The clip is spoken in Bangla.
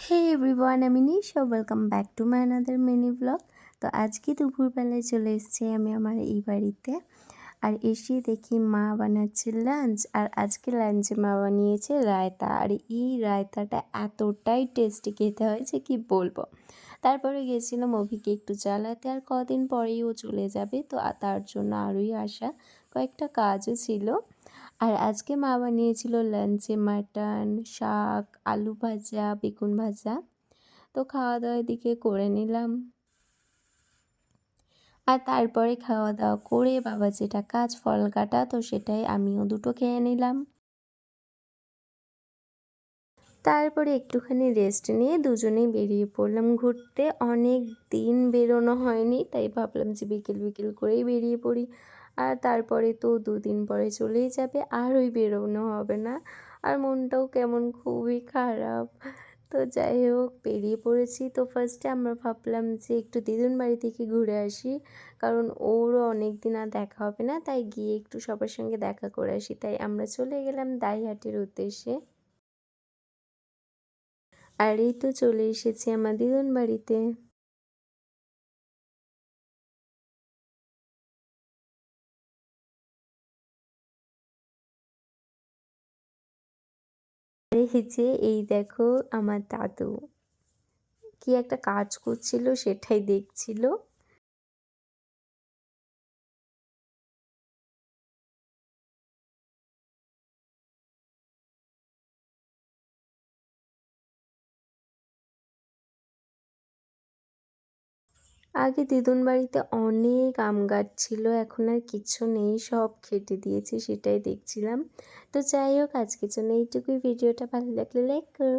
হে এভরিওয়ান, আমি Nisha. Welcome back to my another mini vlog. তো আজকে দুপুরবেলায় চলে এসেছি আমি আমার এই বাড়িতে। আর এসে দেখি মা বানাচ্ছে লাঞ্চ। আর আজকে লাঞ্চে মা বানিয়েছে রায়তা। আর এই রায়তাটা এতটাই টেস্টি খেতে হয়েছে কি বলবো। তারপরে গেছিলাম অভিকে একটু চালাতে, আর কদিন পরেই ও চলে যাবে, তো তার জন্য আরোই আসা, কয়েকটা কাজও ছিল। আর আজকে মা বানিয়েছিল লাঞ্চে মাটন, শাক, আলু ভাজা, বেগুন ভাজা। তো খাওয়া দাওয়া এদিকে করে নিলাম। আর তারপরে খাওয়া দাওয়া করে বাবা যেটা কাজ ফল কাটা, তো সেটাই আমিও দুটো খেয়ে নিলাম। তারপরে একটুখানি রেস্ট নিয়ে দুজনেই বেরিয়ে পড়লাম ঘুরতে। অনেক দিন বেরোনো হয়নি, তাই ভাবলাম যে বিকেল বিকেল করেই বেরিয়ে পড়ি। আর তারপরে তো দুদিন পরে চলেই যাবে, আর ওই বেরোনো হবে না। আর মনটাও কেমন খুবই খারাপ। তো যাই হোক, বেরিয়ে পড়েছি। তো ফার্স্টে আমরা ভাবলাম যে একটু দিদুন বাড়ি থেকে ঘুরে আসি, কারণ ওরও অনেক দিন আর দেখা হবে না, তাই গিয়ে একটু সবার সঙ্গে দেখা করে আসি। তাই আমরা চলে গেলাম দাইহাটের উদ্দেশ্যে। আর এই তো চলে এসেছি আমার দিদুন বাড়িতে। এই দেখো, আমার দাদু কি একটা কাজ করছিল সেটাই দেখছিল। আগে দিদুন বাড়িতে অনেক আম গাছ ছিল, এখন আর কিছু নেই, সব কেটে দিয়েছে, সেটাই দেখছিলাম। তো যাই হোক, আজকের জন্য এইটুকুই। ভিডিওটা ভালো লাগলে লাইক করো।